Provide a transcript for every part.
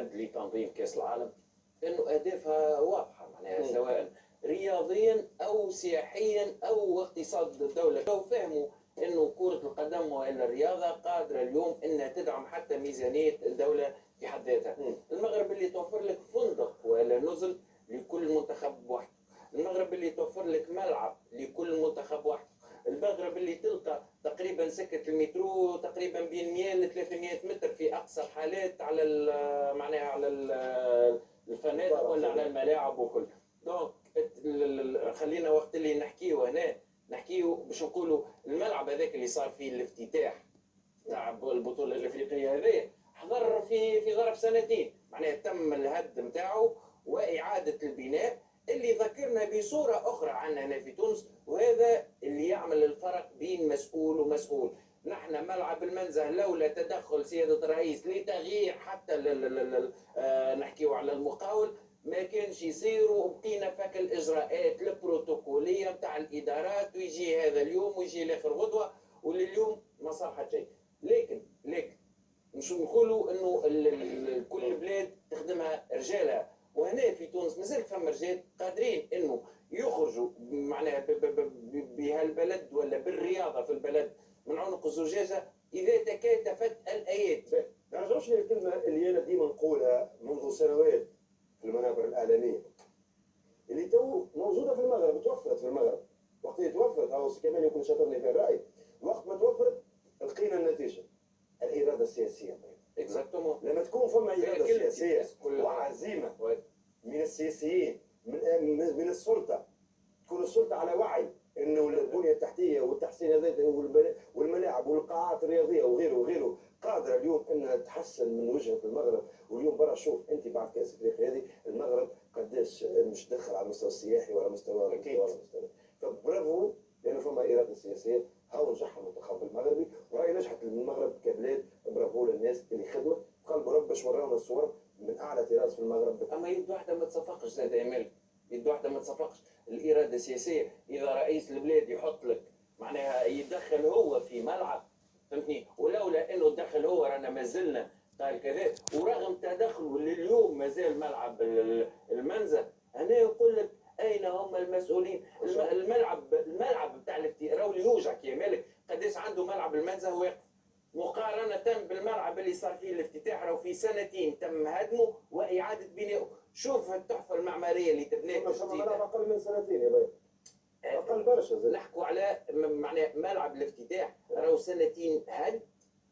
تعد لتنظيم كاس العالم انه اهدافها واضحه معناها سواء رياضيا او سياحيا او اقتصاد الدوله. لو فهموا انه كره القدم والا الرياضه قادره اليوم انها تدعم حتى ميزانيه الدوله في حد ذاتها. المغرب اللي توفر لك فندق ولا نزل لكل منتخب واحد، المغرب اللي توفر لك ملعب لكل منتخب واحد، المغرب اللي تلقى تقريبا سكه المترو تقريبا بين 100 ل 300 متر في اقصى الحالات على معناها على الفنادق ولا على الملاعب وكل. دونك خلينا وقت اللي نحكيو هنا نحكيو باش نقولوا الملعب هذاك اللي صار فيه الافتتاح تاع البطوله الافريقيه هذه حضر في ظرف سنتين، معناها تم الهد نتاعو واعاده البناء اللي ذكرنا بصوره اخرى عنا هنا في تونس، وهذا اللي يعمل الفرق بين مسؤول ومسؤول. نحن ملعب المنزه لولا تدخل سياده الرئيس لتغيير حتى نحكيو على المقاول ما كانش يصير، وبقينا فك الاجراءات البروتوكوليه نتاع الادارات ويجي هذا اليوم ويجي الاخر غدوه ولليوم ما صار حتى شيء. لكن مش نقولوا انه كل بلاد تخدمها رجالها، وهنا في تونس مازال فما رجال قادرين انه يخرجوا معناها بهالبلد ولا بالرياضه في البلد من عنق الزجاجه اذا تكاتفت الايات. ما نرجعوش للكلمه اللي انا ديما نقولها منذ سنوات في المنابر الاعلاميه اللي تو موجوده في المغرب، توفرت في المغرب. وقت اللي توفرت هاو كمان يكون شاطرني في الراي، وقت ما توفرت لقينا النتيجه الاراده السياسيه. اكزاكتومون. لما تكون فما اراده سياسيه وعزيمه من السياسيين من السلطه، تكون السلطه على وعي انه البنيه التحتيه والتحسين هذا والملاعب والقاعات الرياضيه وغيره قادره اليوم انها تحسن من وجهه المغرب. واليوم برا شوف انت بعد كاس افريقيا هذه المغرب قداش مش دخل على المستوى السياحي ولا مستوى فبرافو لانه فما اراده سياسيه. هاو نجح المنتخب المغربي وهي نجحت المغرب كبلاد. برافو للناس اللي خدمت قلبوا رب باش وراونا الصور من اعلى طراز في المغرب. اما يد واحده ما تصفقش زاد يا مالك، يد واحده ما تصفقش. الاراده السياسيه اذا رئيس البلاد يحط لك معناها يدخل هو في ملعب فهمتني، ولولا انه دخل هو رانا ما زلنا قال كذا، ورغم تدخله لليوم ما زال ملعب المنزه. هنا يقول لك اين هم المسؤولين؟ الملعب بتاع راهو يوجعك يا مالك قداش عنده ملعب المنزه واقف مقارنه بالملعب اللي صار فيه الافتتاح راهو في سنتين تم هدمه واعاده بنائه. شوف التحفه المعماريه اللي تبنات ملعب اقل من سنتين يا بي، اقل برشا. نحكوا على معناها ملعب الافتتاح راهو سنتين هد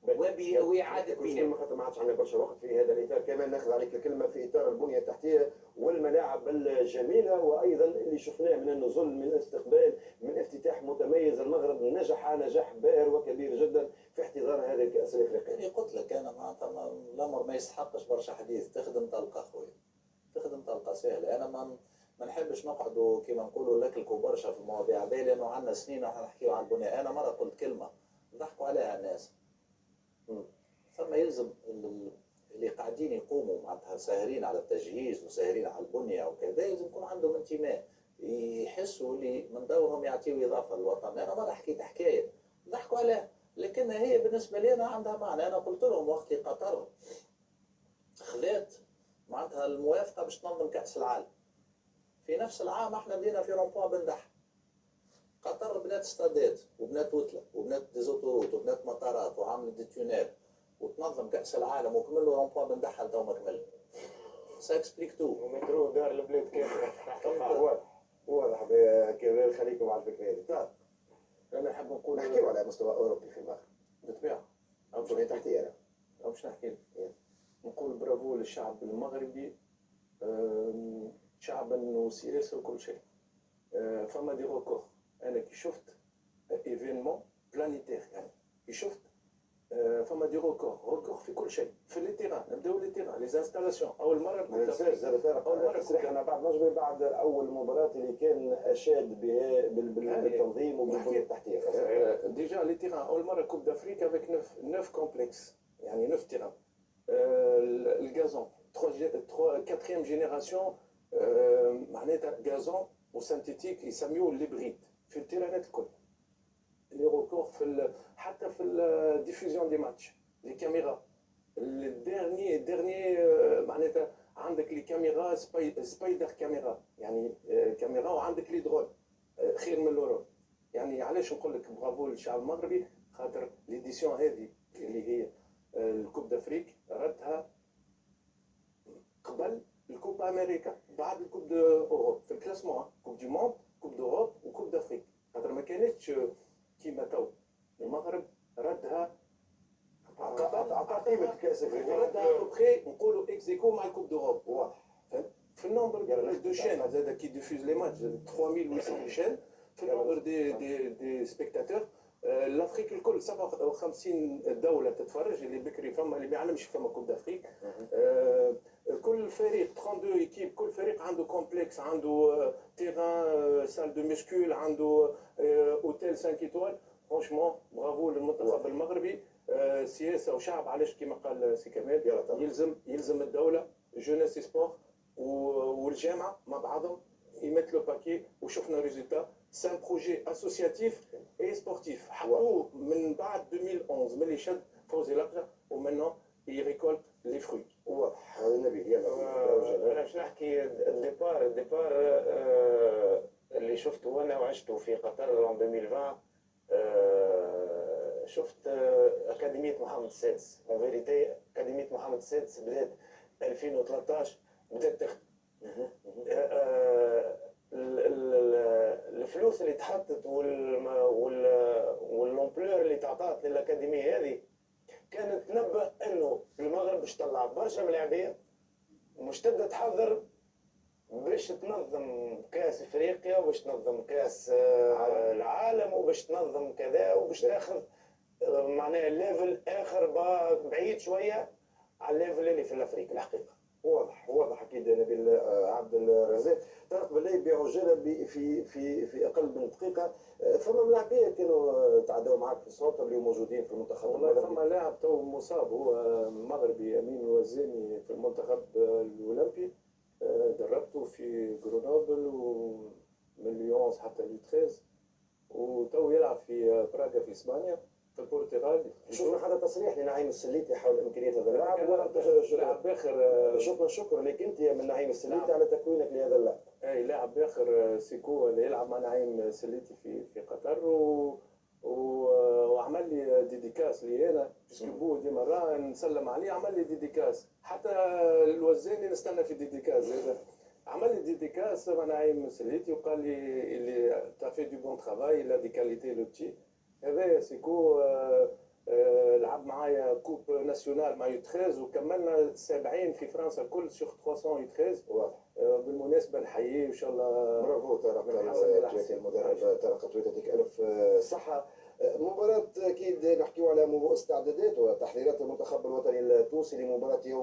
واعاده بناء. خاطر ما عادش عندنا برشا وقت في هذا الاطار. كمان ناخذ عليك الكلمه في اطار البنيه التحتيه والملاعب الجميله، وايضا اللي شفناه من النزول من استقبال من افتتاح متميز. المغرب نجح نجاح باهر وكبير جدا في احتضان هذه الكاس الافريقيه. يعني قلت لك انا معناتها الامر ما يستحقش برشا حديث. تخدم طلقه خويا، تخدم طلقه سهله. انا ما نحبش نقعدوا كيما نقولوا ناكلكوا برشا في المواضيع هذه لانه عندنا سنين راح نحكيوا على البناء. انا مره قلت كلمه ضحكوا عليها الناس. ثم يلزم اللي قاعدين يقوموا معناتها ساهرين على التجهيز وساهرين على البنيه وكذا يلزم يكون عندهم انتماء، يحسوا اللي من دورهم يعطيوا اضافه للوطن. انا مره حكيت حكايه ضحكوا عليها لكن هي بالنسبه لي انا عندها معنى. انا قلت لهم وقت قطر خذات معناتها الموافقه باش تنظم كاس العالم في نفس العام احنا بدينا في رومبوا بندح. قطر بنات استادات وبنات وتله وبنات ديزوتوروت وبنات مطارات وعملت دي تونيل وتنظم كاس العالم وكملوا رومبوا بندح تو ما كمل. سا اكسبليك تو ومترو دار البلاد كامله واضح كذا. خليكم على الفكره هذه. انا نحب نقول نحكيو على مستوى اوروبي في المغرب بالطبيعه او بنيه تحتيه. أو مش نحكي نقول برافو للشعب المغربي، شعب انه سيريس وكل شيء. فما دي ريكور. انا كي شفت ايفينمون بلانيتير يعني كي شفت فما دي ريكور في كل شيء. في لي تيران نبداو لي تيران لي انستالاسيون. اول مره ما ننساش زاد اول مره تصريح بعد نجمي بعد اول مباراه اللي كان اشاد بها بالتنظيم وبالبنيه التحتيه. ديجا لي تيران اول مره كوب دافريك افيك 9 كومبلكس يعني 9 تيران. الغازون 4 جينيراسيون معناتها غازون وسانتيتيك يسميوه ليبريد في التيرانات الكل. لي ريكور حتى في الديفوزيون دي ماتش لي كاميرا الديرني معناتها كاميرا سبايدر كاميرا، يعني كاميرا وعندك لي درون خير من الاوروب. يعني علاش نقول لك برافو للشعب المغربي؟ خاطر ليديسيون هذه اللي هي الكوب دافريك ردها قبل الكوب امريكا، بعد الكوب دو اوروب في الكلاسمون، كوب دو موند، كوب دوروب وكوب دافريك. خاطر ما كانتش كيما تو المغرب ردها عطى قيمه الكاس ردها بخي نقولوا اكزيكو مع الكوب دوروب. واضح في النمبر دو شين زاد كي ديفوز لي ماتش 3800 شين في النمبر دي سبيكتاتور. الافريك الكل 57 دوله تتفرج، اللي بكري فما اللي ما يعلمش فما كوب دافريك. كل فريق 32 ايكيب، كل فريق عنده كومبلكس، عنده تيران، سال دو ميسكول، عنده اوتيل 5 ايطوال. فرانشمون برافو للمنتخب المغربي. سياسه وشعب، علاش كيما قال سي كمال يلزم الدوله جونيس سبور والجامعه مع بعضهم يمثلوا باكي. وشفنا ريزولتا سان بروجي اسوسياتيف اي سبورتيف حطوه من بعد 2011 ملي شد فوزي لقجه، ومنه يريكولت لي فروي. واضح. نبيل يلا. انا باش نحكي الديبار اللي شفته انا وعشته في قطر 2020. شفت اكاديميه محمد السادس. لا فيريتي اكاديميه محمد السادس بدات 2013 بدات تخدم. الفلوس اللي تحطت والامبلور اللي تعطات للاكاديميه هذه كانت تنبأ انه المغرب باش تطلع برشا ملاعبيه مش تبدا تحضر باش تنظم كاس افريقيا وباش تنظم كاس العالم وباش تنظم كذا وباش تاخذ معناها الليفل اخر بعيد شويه على الليفل اللي في الافريقي الحقيقه. واضح اكيد. نبيل عبد الرزاق. طارق بالله بعجاله في اقل من دقيقه، فما ملاعبيه كانوا تعداوا معك في السلطه اللي موجودين في المنتخب والله المغربي؟ فما لاعب تو مصاب، هو مغربي امين الوزاني في المنتخب الاولمبي. دربته في جرونوبل ومن ليونس حتى لي 13، وتو يلعب في براغا في اسبانيا في البرتغال. شفنا حتى تصريح لنعيم السليتي حول امكانيه هذا اللاعب. لاعب باخر. شكرا شكرا لك انت من نعيم السليتي على تكوينك لهذا اللاعب. اي لاعب باخر سيكو اللي يلعب مع نعيم سليتي في قطر وعمل لي ديديكاس لي انا باسكو بو دي مره نسلم عليه، عمل لي ديديكاس. حتى الوزاني نستنى في ديديكاس زاد، عمل لي ديديكاس مع نعيم سليتي وقال لي اللي تافي دو بون ترافاي لا دي كاليتي لو بتي. هذا سيكو لعب معايا كوب ناسيونال مع يو 13 وكملنا 70 في فرنسا الكل سيغ 300 يو 13. واضح. بالمناسبه نحييه ان شاء الله. برافو طارق المدرب طارق طويت يعطيك الف صحه. مباراة اكيد نحكيو على استعدادات وتحضيرات المنتخب الوطني التونسي لمباراة يوم